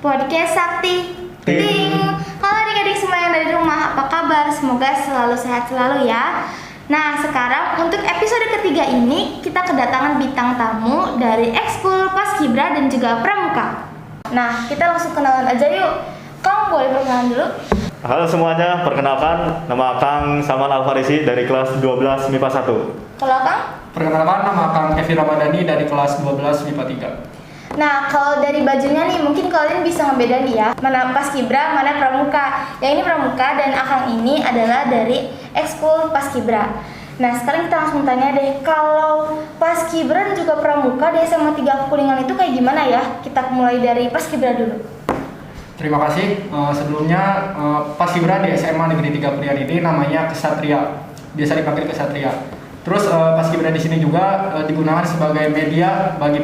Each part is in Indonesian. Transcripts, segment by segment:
Podcast Sakti Ting. Halo adik-adik semua yang dari rumah, apa kabar? Semoga selalu sehat selalu ya. Nah, sekarang untuk episode ketiga ini kita kedatangan bintang tamu dari Ekskul, Paskibra dan juga Pramuka. Nah, kita langsung kenalan aja yuk. Kang, boleh perkenalan dulu? Halo semuanya, perkenalkan nama Kang Saman Alfarisi dari kelas 12 MIPA 1. Kalau Kang? Perkenalkan, nama Kang Kevin Ramadhani dari kelas 12 MIPA 3. Nah, kalau dari bajunya nih, mungkin kalian bisa ngebedain ya, mana Paskibra, mana Pramuka. Yang ini Pramuka dan Akang ini adalah dari Ekskul Paskibra. Nah, sekarang kita langsung tanya deh, kalau Paskibra dan juga Pramuka di SMA 3 Kuningan itu kayak gimana ya? Kita mulai dari Paskibra dulu. Terima kasih. Sebelumnya Paskibra di SMA Negeri 3 Kuningan ini namanya Kesatria, biasa dipanggil Kesatria. Terus Paskibra di sini juga digunakan sebagai media bagi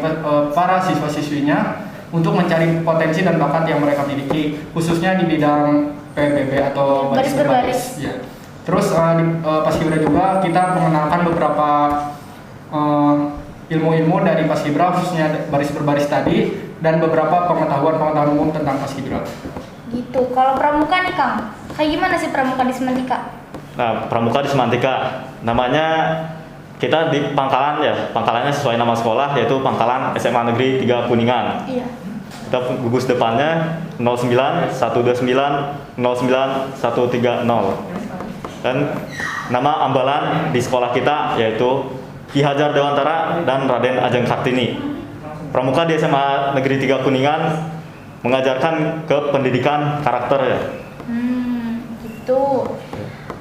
para siswa-siswinya untuk mencari potensi dan bakat yang mereka miliki, khususnya di bidang PBB atau baris berbaris. Ya. Terus di Paskibra juga kita mengenalkan beberapa ilmu-ilmu dari Paskibra, khususnya baris berbaris tadi, dan beberapa pengetahuan umum tentang Paskibra. Gitu. Kalau Pramuka nih Kang, kayak gimana sih Pramuka di Semantika? Nah, Pramuka di Semantika, namanya kita di Pangkalan ya, pangkalannya sesuai nama sekolah yaitu Pangkalan SMA Negeri 3 Kuningan. Iya. Kita gugus depannya 09 129 09 130. Dan nama ambalan di sekolah kita yaitu Ki Hajar Dewantara dan Raden Ajeng Kartini. Pramuka di SMA Negeri 3 Kuningan mengajarkan ke pendidikan karakter ya. Gitu.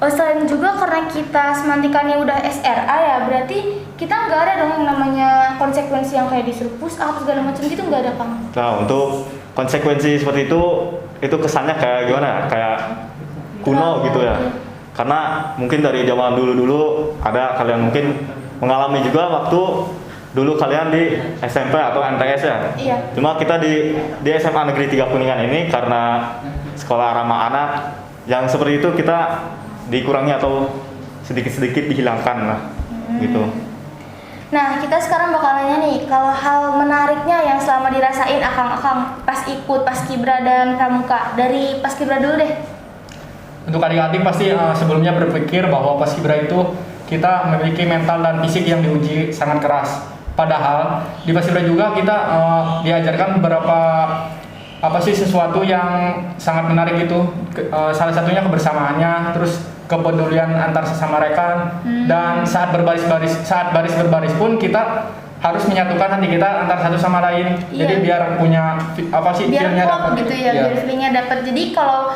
Selain juga karena kita semantikannya udah SRA ya, berarti kita nggak ada dong yang namanya konsekuensi yang kayak disuruh push up segala macam gitu, nggak ada Kang. Nah, untuk konsekuensi seperti itu kesannya kayak gimana ya? Kayak kuno gitu ya. Karena mungkin dari zaman dulu ada kalian mungkin mengalami juga waktu dulu kalian di SMP atau MTS ya. Iya. Cuma kita di SMA Negeri 3 Kuningan ini karena sekolah ramah anak yang seperti itu kita dikurangi atau sedikit-sedikit dihilangkan lah gitu. Nah, kita sekarang bakal nanya nih, kalau hal menariknya yang selama dirasain Akang-akang pas ikut Paskibra dan Pramuka. Dari Paskibra dulu deh. Untuk adik-adik pasti sebelumnya berpikir bahwa Paskibra itu kita memiliki mental dan fisik yang diuji sangat keras. Padahal di Paskibra juga kita diajarkan beberapa sesuatu yang sangat menarik itu. Salah satunya kebersamaannya, terus kepedulian antar sesama rekan, dan saat baris berbaris pun kita harus menyatukan hati kita antar satu sama lain. Iya. Jadi biar punya biar klop gitu ya, biar feelingnya dapat. Jadi kalau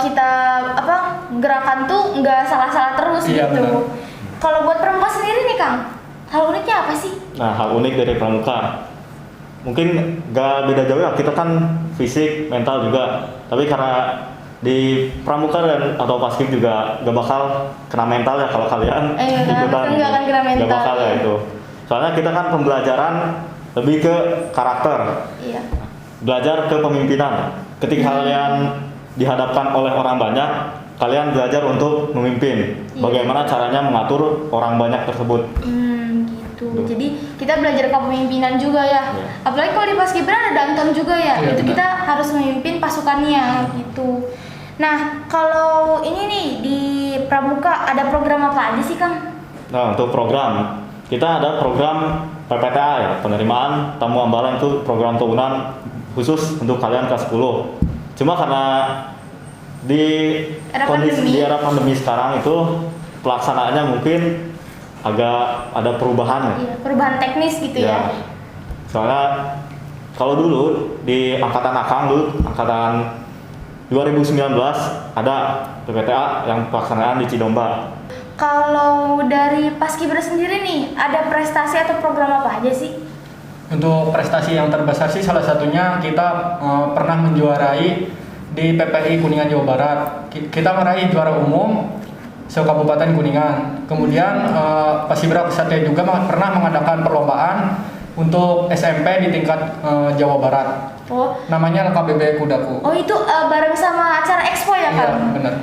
kita gerakan tuh nggak salah-salah terus Iya, gitu. benar. Kalau buat Pramuka sendiri nih Kang, hal uniknya apa sih? Nah, hal unik dari Pramuka mungkin gak beda jauh ya, kita kan fisik, mental juga. Tapi karena di Pramuka dan atau Paskib juga gak bakal kena mental ya kalau kalian ikutan. Nggak akan kena mental. Gak bakal ya itu. Soalnya kita kan pembelajaran lebih ke karakter. Iya. Belajar kepemimpinan. Ketika kalian dihadapkan oleh orang banyak, kalian belajar untuk memimpin. Iya. Bagaimana caranya mengatur orang banyak tersebut. Gitu. Jadi kita belajar kepemimpinan juga ya. Apalagi kalau di Paskibra ada Danton juga ya. Iya, itu benar. kita harus memimpin pasukannya gitu. Nah, kalau ini nih di Pramuka ada program apa aja sih Kang? Nah, untuk program kita ada program PPTA ya, penerimaan tamu ambalan, itu program tahunan khusus untuk kalian kelas 10. Cuma karena di era pandemi sekarang itu pelaksanaannya mungkin agak ada perubahan ya. Iya, perubahan teknis gitu ya. Soalnya kalau dulu di angkatan Akang dulu, angkatan 2019 ada PPTA yang pelaksanaan di Cidomba. Kalau dari Paskibra sendiri nih, ada prestasi atau program apa aja sih? Untuk prestasi yang terbesar sih salah satunya kita pernah menjuarai di PPI Kuningan Jawa Barat. Kita meraih juara umum se-Kabupaten Kuningan. Kemudian Paskibra Kesatria juga pernah mengadakan perlombaan untuk SMP di tingkat Jawa Barat. Oh. Namanya KBB Kudaku. Oh, itu bareng sama acara expo ya Iya, Kang? benar.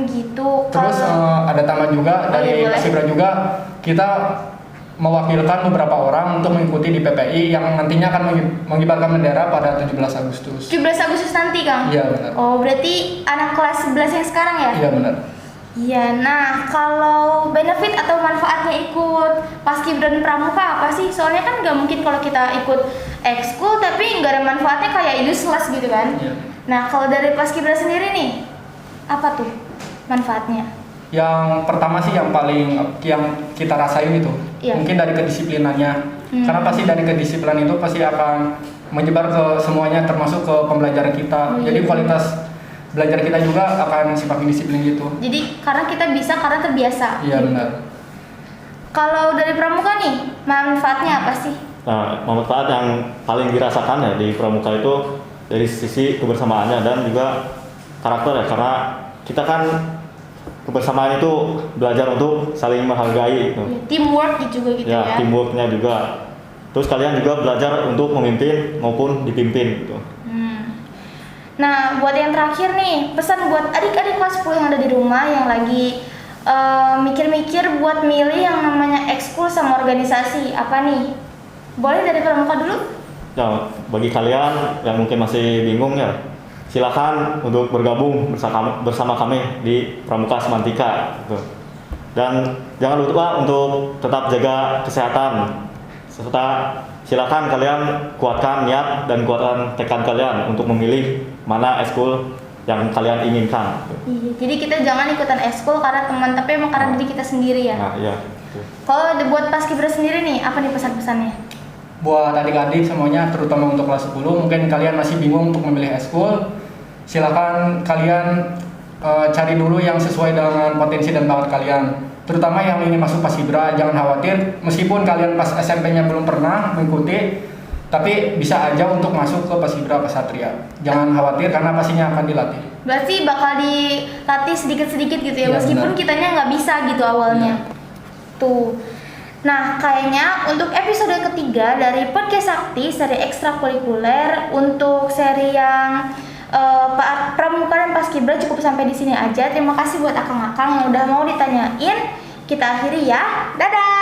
Gitu. Terus ada taman juga dari boleh. Paskibra juga kita mewakilkan beberapa orang untuk mengikuti di PPI yang nantinya akan mengibarkan bendera pada 17 Agustus. 17 Agustus nanti, Kang? Iya, benar. Oh, berarti anak kelas 11 yang sekarang ya? Iya, benar. Iya, nah kalau benefit atau manfaatnya ikut Paskibra Pramuka apa sih? Soalnya kan nggak mungkin kalau kita ikut ekskul tapi nggak ada manfaatnya, kayak useless gitu kan? Iya. Nah kalau dari Paskibra sendiri nih, apa tuh manfaatnya? Yang pertama sih yang paling yang kita rasain itu Iya. mungkin dari kedisiplinannya. Karena pasti dari kedisiplinan itu pasti akan menyebar ke semuanya termasuk ke pembelajaran kita. Jadi kualitas belajar kita juga akan semakin disiplin gitu. Jadi karena kita bisa karena terbiasa. Iya, benar. Kalau dari Pramuka nih, manfaatnya apa sih? Nah, manfaat yang paling dirasakan ya di Pramuka itu dari sisi kebersamaannya dan juga karakter ya, karena kita kan kebersamaan itu belajar untuk saling menghargai gitu. Teamwork juga gitu ya. Teamworknya juga. Terus kalian juga belajar untuk memimpin maupun dipimpin gitu. Nah, buat yang terakhir nih, pesan buat adik-adik kelas 10 yang ada di rumah yang lagi mikir-mikir buat milih yang namanya ekskul sama organisasi, apa nih? Boleh dari Pramuka dulu? Ya, bagi kalian yang mungkin masih bingung ya, silakan untuk bergabung bersama kami di Pramuka Semantika gitu. Dan jangan lupa untuk tetap jaga kesehatan, serta silakan kalian kuatkan niat dan kuatkan tekad kalian untuk memilih mana ekskul yang kalian inginkan. Iya, jadi kita jangan ikutan ekskul karena teman, tapi emang karena diri kita sendiri ya. Nah, iya. Kalau buat Paskibra sendiri nih, apa nih pesan-pesannya? Buat adik-adik semuanya, terutama untuk kelas 10, mungkin kalian masih bingung untuk memilih ekskul. Silakan kalian cari dulu yang sesuai dengan potensi dan bakat kalian. Terutama yang ingin masuk Paskibra, jangan khawatir. Meskipun kalian pas SMP-nya belum pernah mengikuti, tapi bisa aja untuk masuk ke Paskibra Ksatria. Jangan khawatir karena pastinya akan dilatih. Berarti bakal dilatih sedikit-sedikit gitu ya, Iya, meskipun benar. kitanya nggak bisa gitu awalnya. Tuh. Nah, kayaknya untuk episode ketiga dari Podcast Sakti, seri ekstrakurikuler untuk seri yang Pramuka dan Paskibra cukup sampai di sini aja. Terima kasih buat akang-akang yang udah mau ditanyain. Kita akhiri ya. Dadah.